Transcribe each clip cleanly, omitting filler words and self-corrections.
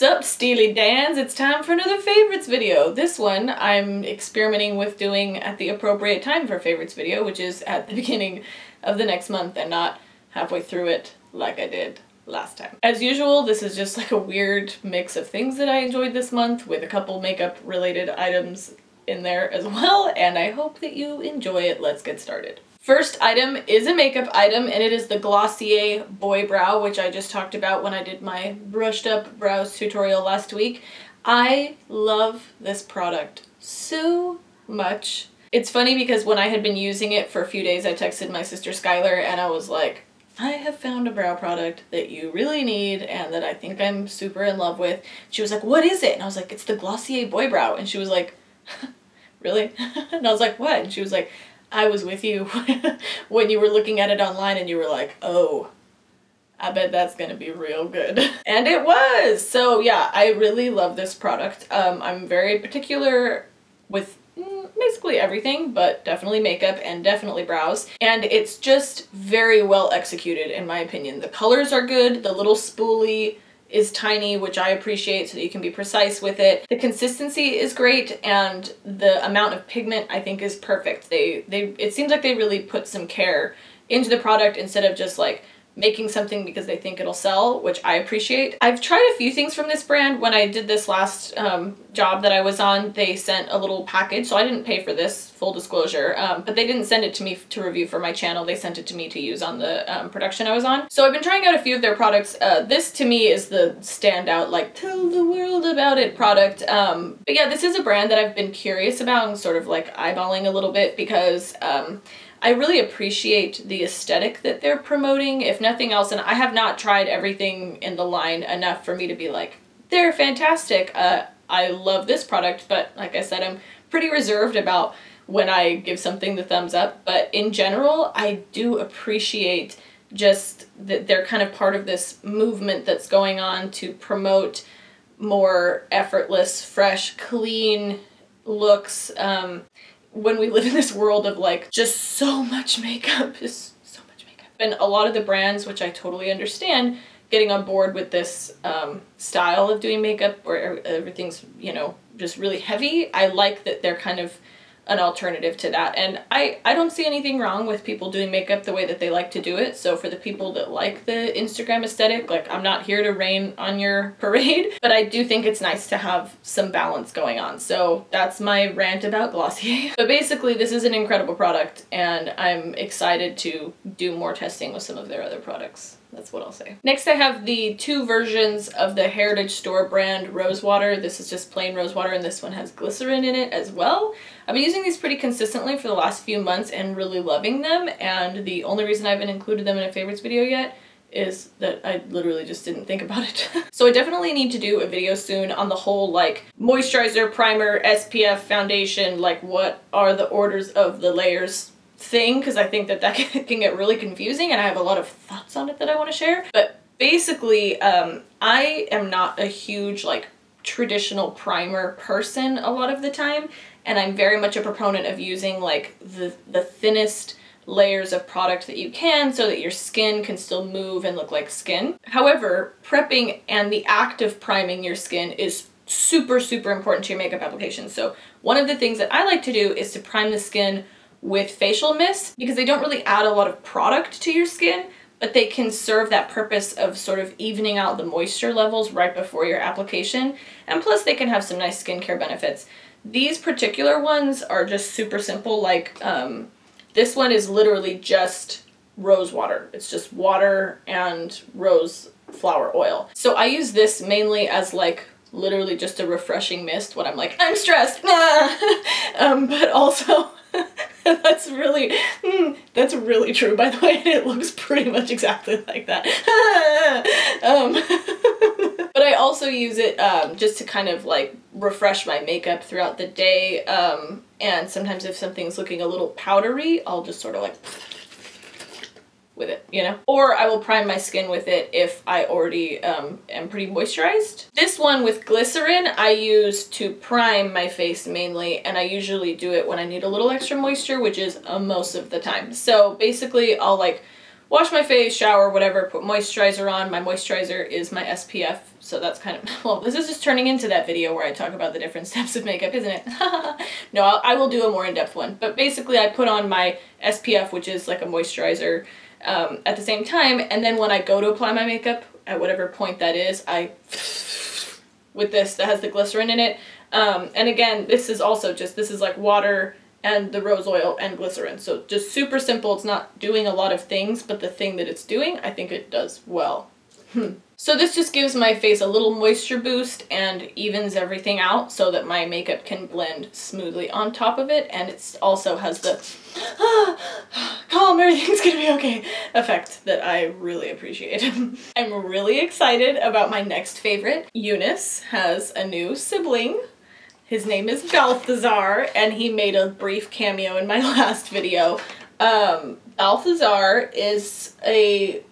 Sup, Steely Dans? It's time for another favorites video. This one I'm experimenting with doing at the appropriate time for favorites video, which is at the beginning of the next month and not halfway through it like I did last time. As usual, this is just like a weird mix of things that I enjoyed this month with a couple makeup related items in there as well, and I hope that you enjoy it. Let's get started. First item is a makeup item, and it is the Glossier Boy Brow, which I just talked about when I did my brushed up brows tutorial last week. I love this product so much. It's funny because when I had been using it for a few days, I texted my sister Skylar and I was like, I have found a brow product that you really need and that I think I'm super in love with. She was like, what is it? And I was like, it's the Glossier Boy Brow. And she was like, really? And I was like, what? And she was like, I was with you when you were looking at it online and you were like, oh, I bet that's gonna be real good. And it was! So yeah, I really love this product. I'm very particular with basically everything, but definitely makeup and definitely brows. And it's just very well executed in my opinion. The colors are good, the little spoolie is tiny, which I appreciate so that you can be precise with it. The consistency is great and the amount of pigment I think is perfect. It seems like they really put some care into the product instead of just like making something because they think it'll sell, which I appreciate. I've tried a few things from this brand. When I did this last job that I was on, they sent a little package, so I didn't pay for this, full disclosure, but they didn't send it to me to review for my channel. They sent it to me to use on the production I was on. So I've been trying out a few of their products. This to me is the standout, like, tell the world about it product. But yeah, this is a brand that I've been curious about and sort of like eyeballing a little bit because I really appreciate the aesthetic that they're promoting, if nothing else, and I have not tried everything in the line enough for me to be like, they're fantastic. I love this product, but like I said, I'm pretty reserved about when I give something the thumbs up, but in general, I do appreciate just that they're kind of part of this movement that's going on to promote more effortless, fresh, clean looks. When we live in this world of like just so much makeup, and a lot of the brands, which I totally understand, getting on board with this style of doing makeup where everything's, you know, just really heavy. I like that they're kind of an alternative to that, and I don't see anything wrong with people doing makeup the way that they like to do it. So for the people that like the Instagram aesthetic, like, I'm not here to rain on your parade, but I do think it's nice to have some balance going on. So that's my rant about Glossier. But basically this is an incredible product and I'm excited to do more testing with some of their other products. That's what I'll say. Next I have the two versions of the Heritage Store brand Rosewater. This is just plain Rosewater and this one has glycerin in it as well. I've been using these pretty consistently for the last few months and really loving them, and the only reason I haven't included them in a favorites video yet is that I literally just didn't think about it. So I definitely need to do a video soon on the whole like moisturizer, primer, SPF, foundation, like what are the orders of the layers thing, because I think that that can get really confusing and I have a lot of thoughts on it that I want to share. But basically I am not a huge like traditional primer person a lot of the time, and I'm very much a proponent of using like the thinnest layers of product that you can so that your skin can still move and look like skin. However, prepping and the act of priming your skin is super, super important to your makeup application. So one of the things that I like to do is to prime the skin with facial mist because they don't really add a lot of product to your skin, but they can serve that purpose of sort of evening out the moisture levels right before your application, and plus they can have some nice skincare benefits. These particular ones are just super simple, like this one is literally just rose water. It's just water and rose flower oil. So I use this mainly as like literally just a refreshing mist when I'm like, I'm stressed, but also that's really true, by the way, and it looks pretty much exactly like that. But I also use it just to kind of like refresh my makeup throughout the day, and sometimes if something's looking a little powdery, I'll just sort of like with it, you know? Or I will prime my skin with it if I already am pretty moisturized. This one with glycerin I use to prime my face mainly, and I usually do it when I need a little extra moisture, which is most of the time. So basically I'll like wash my face, shower, whatever, put moisturizer on. My moisturizer is my SPF, so that's kind of, well, this is just turning into that video where I talk about the different steps of makeup, isn't it? No, I will do a more in-depth one, but basically I put on my SPF, which is like a moisturizer, at the same time, and then when I go to apply my makeup, at whatever point that is, I, with this that has the glycerin in it, and again, this is also just, this is like water and the rose oil and glycerin. So just super simple. It's not doing a lot of things, but the thing that it's doing, I think it does well. So this just gives my face a little moisture boost and evens everything out so that my makeup can blend smoothly on top of it. And it also has the calm, everything's gonna be okay effect that I really appreciate. I'm really excited about my next favorite. Eunice has a new sibling. His name is Balthazar, and he made a brief cameo in my last video. Balthazar is a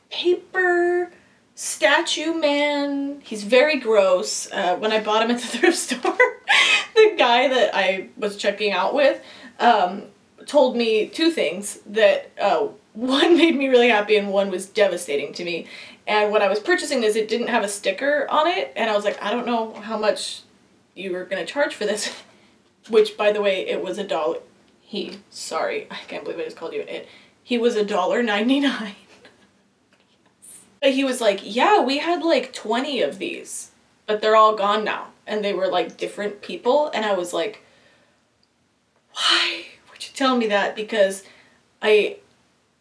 paper statue man. He's very gross. When I bought him at the thrift store, the guy that I was checking out with told me two things that one made me really happy and one was devastating to me. And when I was purchasing this, it didn't have a sticker on it, and I was like, I don't know how much you were gonna charge for this, which, by the way, it was $1. Sorry, I can't believe I just called you it. He was $1.99. Yes. But he was like, yeah, we had like 20 of these, but they're all gone now. And they were like different people. And I was like, why would you tell me that? Because I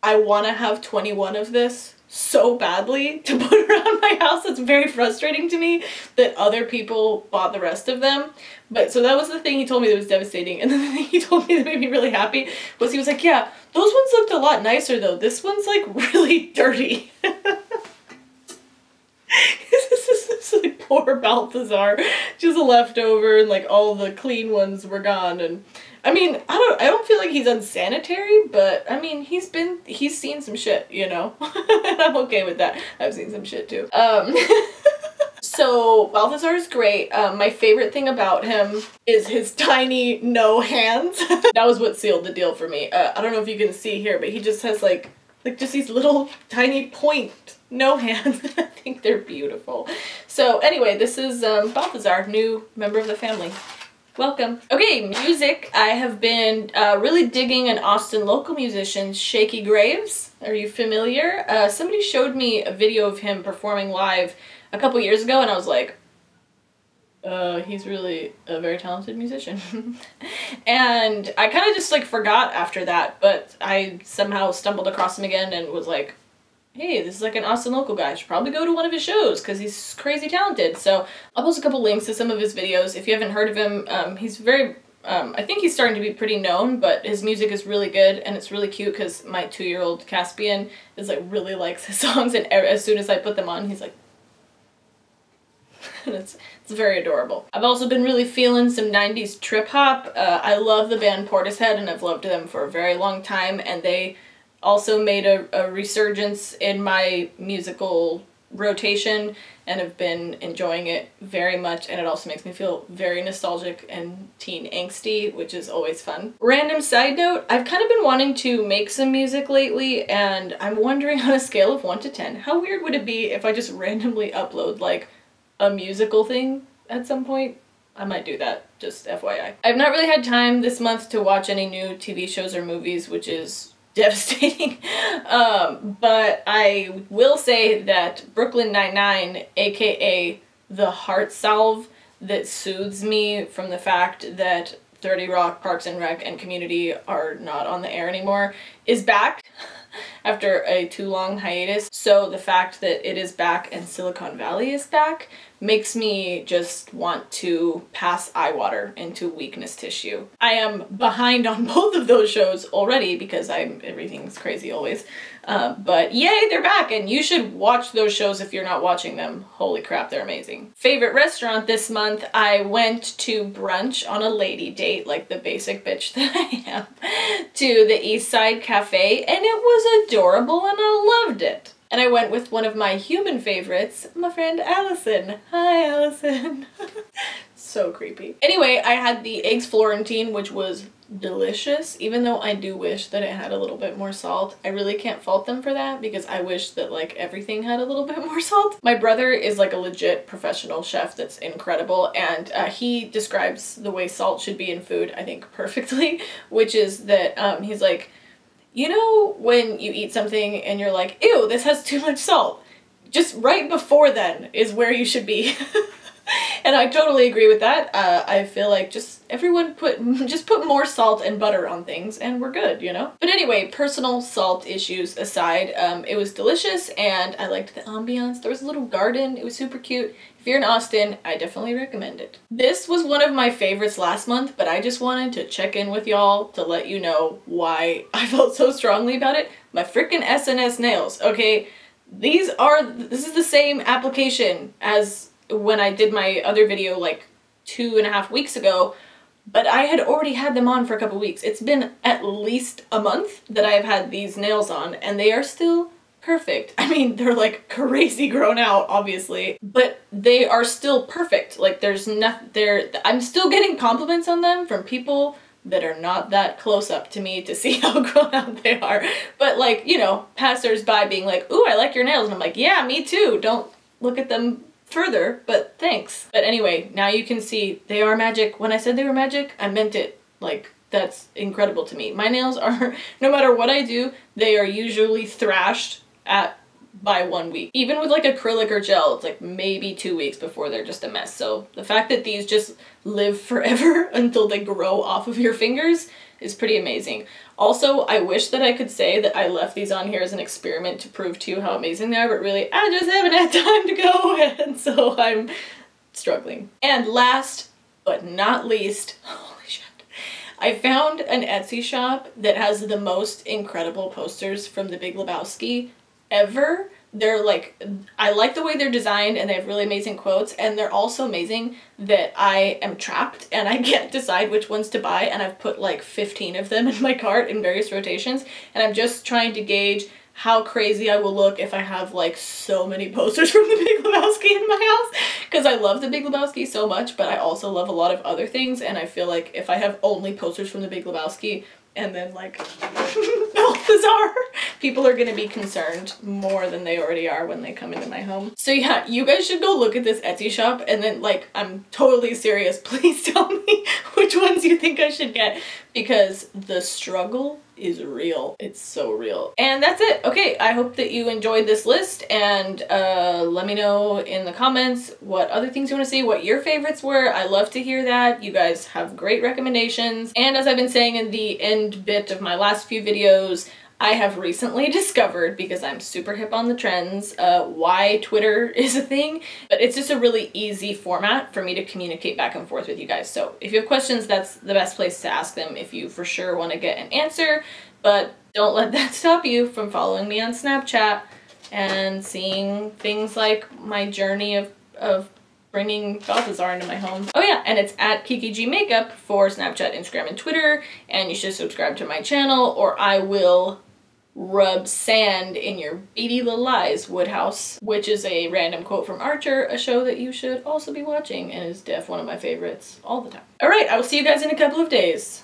want to have 21 of this so badly to put around my house. It's very frustrating to me that other people bought the rest of them. But so that was the thing he told me that was devastating. And then the thing he told me that made me really happy was he was like, yeah, those ones looked a lot nicer though. This one's like really dirty. This is like poor Balthazar, just a leftover, and like all the clean ones were gone. And I mean, I don't feel like he's unsanitary, but I mean, he's seen some shit, you know? And I'm okay with that. I've seen some shit too. So Balthazar is great. My favorite thing about him is his tiny no hands. That was what sealed the deal for me. I don't know if you can see here, but he just has like just these little tiny point no hands. I think they're beautiful. So anyway, this is Balthazar, new member of the family. Welcome. Okay, music. I have been really digging an Austin local musician, Shakey Graves. Are you familiar? Somebody showed me a video of him performing live a couple years ago, and I was like, he's really a very talented musician. And I kind of just like forgot after that, but I somehow stumbled across him again and was like, hey, this is like an Austin local guy. I should probably go to one of his shows because he's crazy talented. So I'll post a couple links to some of his videos. If you haven't heard of him, he's very, I think he's starting to be pretty known, but his music is really good, and it's really cute because my 2-year-old Caspian is like really likes his songs, and as soon as I put them on, he's like, and it's very adorable. I've also been really feeling some 90s trip hop. I love the band Portishead, and I've loved them for a very long time, and they also made a resurgence in my musical rotation, and have been enjoying it very much, and it also makes me feel very nostalgic and teen angsty, which is always fun. Random side note, I've kind of been wanting to make some music lately, and I'm wondering on a scale of 1 to 10, how weird would it be if I just randomly upload like a musical thing at some point? I might do that, just FYI. I've not really had time this month to watch any new TV shows or movies, which is devastating. But I will say that Brooklyn Nine-Nine, aka the heart salve that soothes me from the fact that 30 Rock, Parks and Rec, and Community are not on the air anymore, is back after a too long hiatus. So the fact that it is back and Silicon Valley is back makes me just want to pass eye water into weakness tissue. I am behind on both of those shows already because everything's crazy always. But yay, they're back, and you should watch those shows if you're not watching them. Holy crap, they're amazing. Favorite restaurant this month, I went to brunch on a lady date, like the basic bitch that I am, to the Eastside Cafe, and it was adorable and I loved it. And I went with one of my human favorites, my friend Allison. Hi, Allison. So creepy. Anyway, I had the eggs Florentine, which was delicious, even though I do wish that it had a little bit more salt. I really can't fault them for that because I wish that like everything had a little bit more salt. My brother is like a legit professional chef that's incredible, and he describes the way salt should be in food, I think, perfectly, which is that he's like, you know when you eat something and you're like, ew, this has too much salt? Just right before then is where you should be. And I totally agree with that. I feel like just everyone put more salt and butter on things and we're good, you know? But anyway, personal salt issues aside, it was delicious and I liked the ambiance. There was a little garden. It was super cute. If you're in Austin, I definitely recommend it. This was one of my favorites last month, but I just wanted to check in with y'all to let you know why I felt so strongly about it. My freaking SNS Nails, okay? This is the same application as when I did my other video like 2.5 weeks ago, but I had already had them on for a couple weeks. It's been at least a month that I've had these nails on and they are still perfect. I mean, they're like crazy grown out, obviously, but they are still perfect. Like I'm still getting compliments on them from people that are not that close up to me to see how grown out they are. But like, you know, passers-by being like, ooh, I like your nails. And I'm like, yeah, me too. Don't look at them further, but thanks. But anyway, now you can see they are magic. When I said they were magic, I meant it. Like, that's incredible to me. My nails are, no matter what I do, they are usually thrashed by 1 week. Even with like acrylic or gel, it's like maybe 2 weeks before they're just a mess. So the fact that these just live forever until they grow off of your fingers is pretty amazing. Also, I wish that I could say that I left these on here as an experiment to prove to you how amazing they are, but really, I just haven't had time to go, and so I'm struggling. And last but not least, holy shit, I found an Etsy shop that has the most incredible posters from the Big Lebowski ever. They're like, I like the way they're designed and they have really amazing quotes, and they're also amazing that I am trapped and I can't decide which ones to buy, and I've put like 15 of them in my cart in various rotations, and I'm just trying to gauge how crazy I will look if I have like so many posters from the Big Lebowski in my house, because I love the Big Lebowski so much, but I also love a lot of other things, and I feel like if I have only posters from the Big Lebowski and then like Balthazar, people are gonna be concerned more than they already are when they come into my home. So yeah, you guys should go look at this Etsy shop, and then like, I'm totally serious, please tell me which ones you think I should get, because the struggle is real. It's so real. And that's it. Okay, I hope that you enjoyed this list, and let me know in the comments what other things you want to see, what your favorites were. I love to hear that. You guys have great recommendations. And as I've been saying in the end bit of my last few videos, I have recently discovered, because I'm super hip on the trends, why Twitter is a thing, but it's just a really easy format for me to communicate back and forth with you guys. So if you have questions, that's the best place to ask them if you for sure want to get an answer, but don't let that stop you from following me on Snapchat and seeing things like my journey of bringing Balthazar into my home. Oh yeah, and it's at Kiki G Makeup for Snapchat, Instagram, and Twitter, and you should subscribe to my channel or I will rub sand in your beady little eyes, Woodhouse, which is a random quote from Archer, a show that you should also be watching and is one of my favorites all the time. All right, I will see you guys in a couple of days.